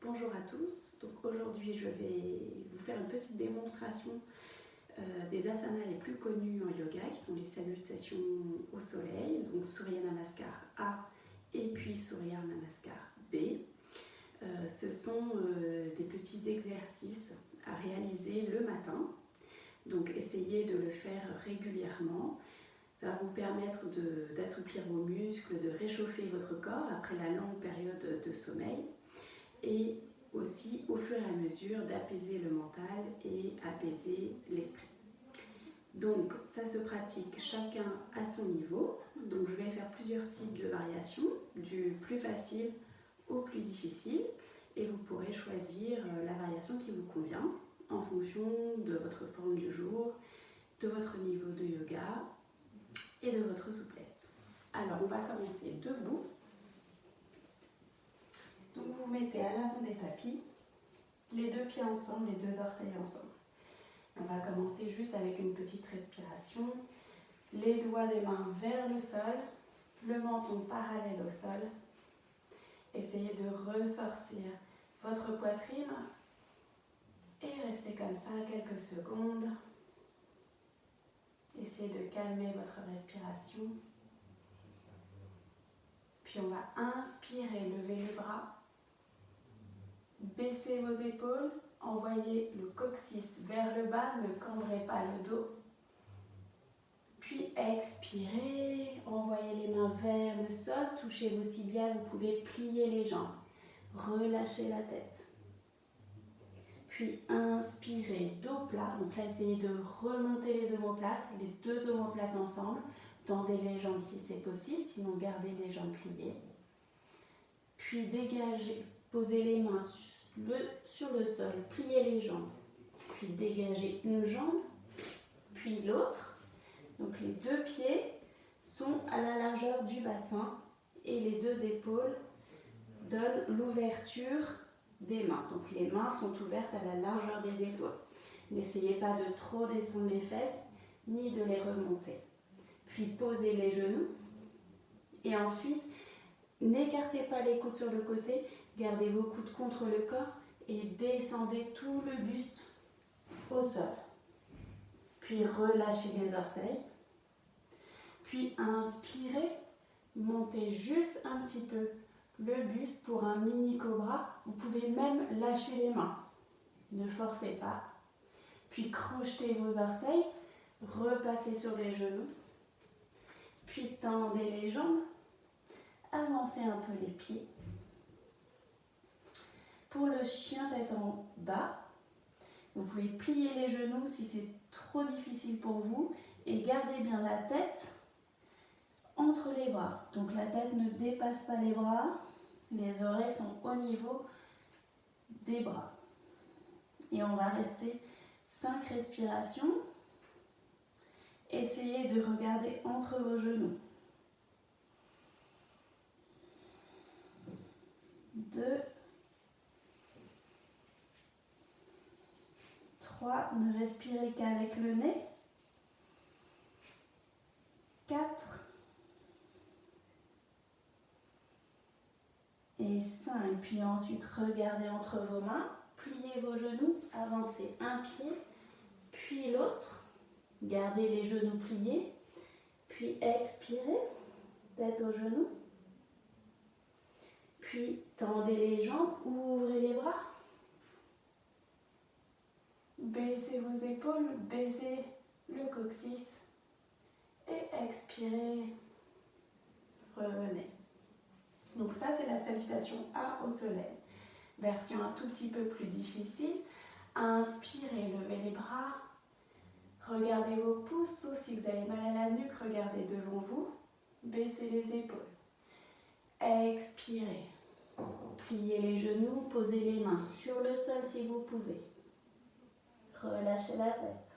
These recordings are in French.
Bonjour à tous, donc aujourd'hui je vais vous faire une petite démonstration des asanas les plus connus en yoga qui sont les salutations au soleil, donc Surya Namaskar A et puis Surya Namaskar B. Ce sont des petits exercices à réaliser le matin, donc essayez de le faire régulièrement. Ça va vous permettre d'assouplir vos muscles, de réchauffer votre corps après la longue période de sommeil et aussi au fur et à mesure d'apaiser le mental et apaiser l'esprit. Donc ça se pratique chacun à son niveau. Donc je vais faire plusieurs types de variations, du plus facile au plus difficile, et vous pourrez choisir la variation qui vous convient en fonction de votre forme du jour, de votre niveau de yoga et de votre souplesse. Alors on va commencer debout. Donc vous vous mettez à l'avant des tapis, les deux pieds ensemble, les deux orteils ensemble. On va commencer juste avec une petite respiration. Les doigts des mains vers le sol, le menton parallèle au sol. Essayez de ressortir votre poitrine et restez comme ça quelques secondes. Essayez de calmer votre respiration. Puis on va inspirer, lever les bras. Baissez vos épaules, envoyez le coccyx vers le bas, ne cambrez pas le dos. Puis expirez, envoyez les mains vers le sol, touchez vos tibias, vous pouvez plier les jambes, relâchez la tête. Puis inspirez, dos plat, donc là essayez de remonter les omoplates, les deux omoplates ensemble, tendez les jambes si c'est possible, sinon gardez les jambes pliées. Puis dégagez, posez les mains sur le sol, pliez les jambes, puis dégagez une jambe, puis l'autre. Donc les deux pieds sont à la largeur du bassin et les deux épaules donnent l'ouverture des mains. Donc les mains sont ouvertes à la largeur des épaules. N'essayez pas de trop descendre les fesses ni de les remonter. Puis posez les genoux et ensuite n'écartez pas les coudes sur le côté, gardez vos coudes contre le corps et descendez tout le buste au sol. Puis relâchez les orteils. Puis inspirez, montez juste un petit peu le buste pour un mini cobra. Vous pouvez même lâcher les mains. Ne forcez pas. Puis crochetez vos orteils, repassez sur les genoux. Puis tendez les jambes. Avancez un peu les pieds. Pour le chien tête en bas, vous pouvez plier les genoux si c'est trop difficile pour vous et gardez bien la tête entre les bras. Donc la tête ne dépasse pas les bras, les oreilles sont au niveau des bras. Et on va rester 5 respirations. Essayez de regarder entre vos genoux. 2, 3, ne respirez qu'avec le nez. 4 et 5. Puis ensuite, regardez entre vos mains, pliez vos genoux, avancez un pied, puis l'autre. Gardez les genoux pliés, puis expirez, tête aux genoux. Puis tendez les jambes, ouvrez les bras. Baissez vos épaules, baissez le coccyx. Et expirez, revenez. Donc ça c'est la salutation A au soleil. Version un tout petit peu plus difficile. Inspirez, levez les bras. Regardez vos pouces, sauf si vous avez mal à la nuque, regardez devant vous. Baissez les épaules. Expirez. Pliez les genoux, posez les mains sur le sol si vous pouvez. Relâchez la tête.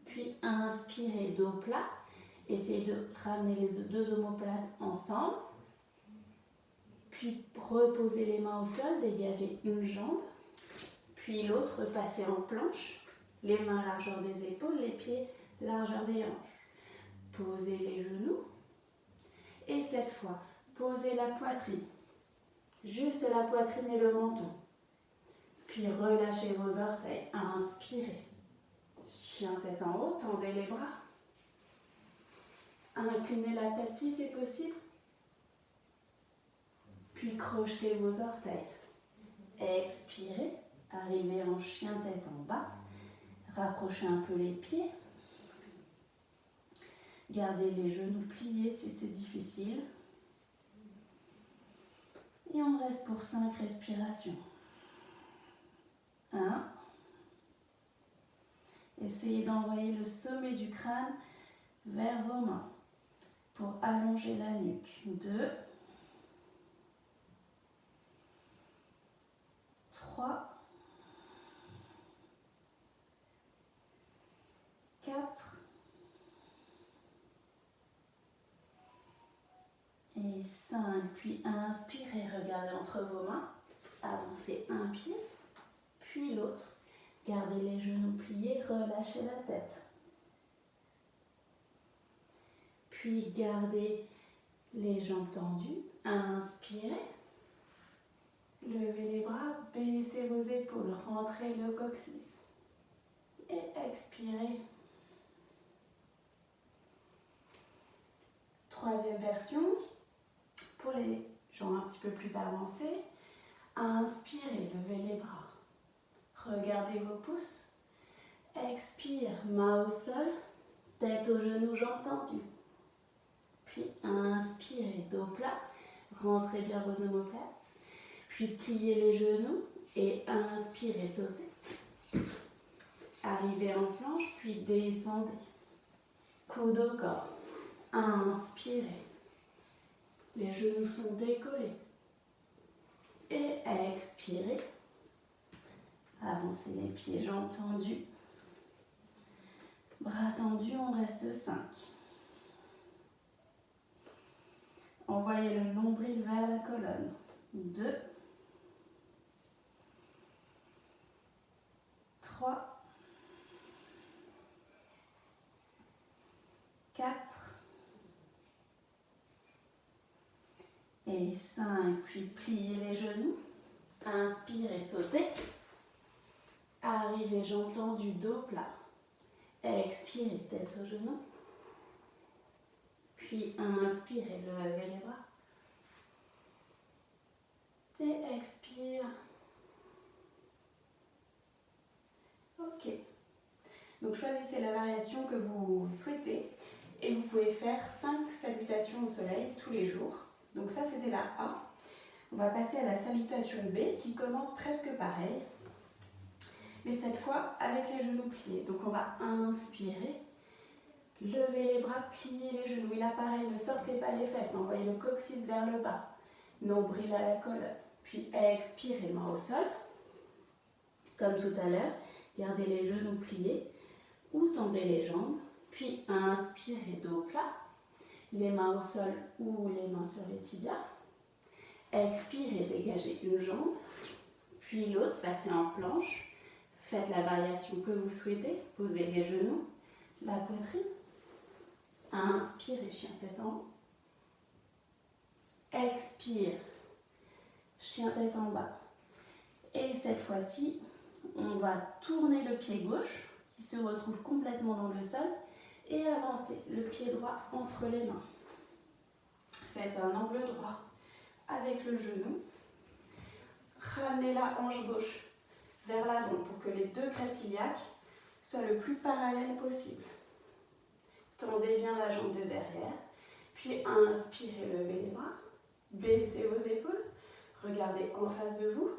Puis inspirez, dos plat. Essayez de ramener les deux omoplates ensemble. Puis reposez les mains au sol, dégagez une jambe. Puis l'autre, passez en planche. Les mains largeur des épaules, les pieds largeur des hanches. Posez les genoux. Et cette fois, posez la poitrine juste juste la poitrine et le menton. Puis relâchez vos orteils. Inspirez. Chien tête en haut, tendez les bras. Inclinez la tête si c'est possible. Puis crochetez vos orteils. Expirez. Arrivez en chien tête en bas. Rapprochez un peu les pieds. Gardez les genoux pliés si c'est difficile. Et on reste pour 5 respirations. 1. Essayez d'envoyer le sommet du crâne vers vos mains pour allonger la nuque. 2. 3. 4. Et 5. Puis inspirez, regardez entre vos mains. Avancez un pied, puis l'autre. Gardez les genoux pliés, relâchez la tête. Puis gardez les jambes tendues. Inspirez. Levez les bras, baissez vos épaules, rentrez le coccyx. Et expirez. Troisième version, pour les gens un petit peu plus avancés. Inspirez, levez les bras. Regardez vos pouces. Expire, main au sol, tête aux genoux, jambes tendues. Puis inspirez, dos plat, rentrez bien vos omoplates. Puis pliez les genoux et inspirez, sautez. Arrivez en planche, puis descendez. Coude au corps. Inspirez. Les genoux sont décollés. Et expirez. Avancez les pieds, jambes tendues. Bras tendus, on reste 5. Envoyez le nombril vers la colonne. 2. 3. 4. Et 5. Puis pliez les genoux. Inspirez, sautez. Arrivez, jambes tendues, dos plat. Expirez, tête aux genoux. Puis inspirez, levez les bras. Et expire. Ok. Donc choisissez la variation que vous souhaitez. Et vous pouvez faire 5 salutations au soleil tous les jours. Donc ça c'était la A. On va passer à la salutation B qui commence presque pareil. Mais cette fois avec les genoux pliés. Donc on va inspirer, lever les bras, plier les genoux. Et là pareil, ne sortez pas les fesses, envoyez le coccyx vers le bas, nombril à la colonne. Puis expirez, main au sol. Comme tout à l'heure, gardez les genoux pliés ou tendez les jambes. Puis inspirez, dos plat, les mains au sol ou les mains sur les tibias. Expirez, dégagez une jambe, puis l'autre, passez en planche. Faites la variation que vous souhaitez. Posez les genoux, la poitrine. Inspirez, chien tête en haut. Expire, chien tête en bas. Et cette fois-ci, on va tourner le pied gauche qui se retrouve complètement dans le sol et avancer le pied droit entre les mains. Faites un angle droit avec le genou. Ramenez la hanche gauche vers l'avant pour que les deux crêtes iliaques soient le plus parallèles possible. Tendez bien la jambe de derrière, puis inspirez, levez les bras, baissez vos épaules, regardez en face de vous,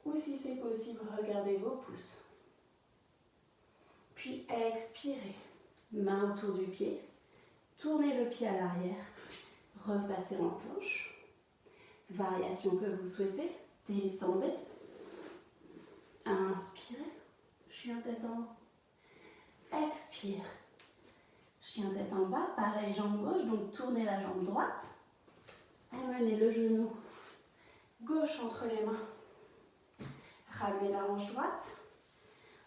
ou si c'est possible, regardez vos pouces. Puis expirez, main autour du pied, tournez le pied à l'arrière, repassez en planche, variation que vous souhaitez, descendez. Inspirez, chien tête en haut. Expire, chien tête en bas. Pareil, jambe gauche, donc tournez la jambe droite. Amenez le genou gauche entre les mains. Ramenez la hanche droite.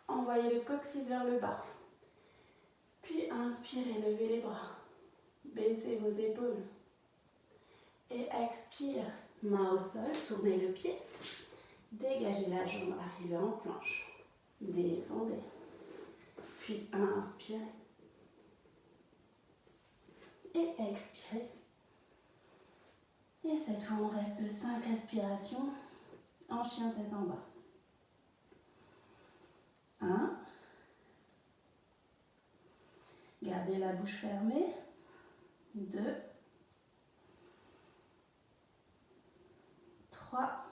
Envoyez le coccyx vers le bas. Puis inspirez, levez les bras. Baissez vos épaules. Et expire, Main au sol, tournez le pied. Dégagez la jambe, arrivez en planche. Descendez. Puis inspirez. Et expirez. Et cette fois, on reste 5 respirations en chien tête en bas. 1. Gardez la bouche fermée. 2. 3.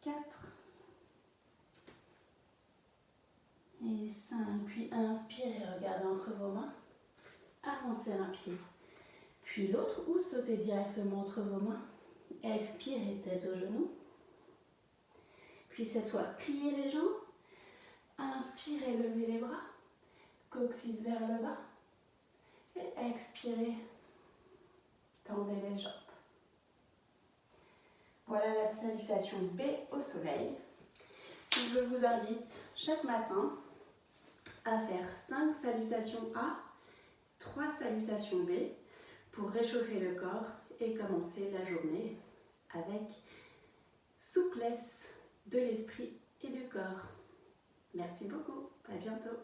4. Et 5. Puis inspirez, regardez entre vos mains. Avancez un pied, puis l'autre, ou sautez directement entre vos mains. Expirez, tête aux genoux. Puis cette fois, pliez les jambes. Inspirez, levez les bras. Coccyx vers le bas. Et expirez, tendez les jambes. Voilà la salutation B au soleil. Je vous invite chaque matin à faire 5 salutations A, 3 salutations B pour réchauffer le corps et commencer la journée avec souplesse de l'esprit et du corps. Merci beaucoup, à bientôt.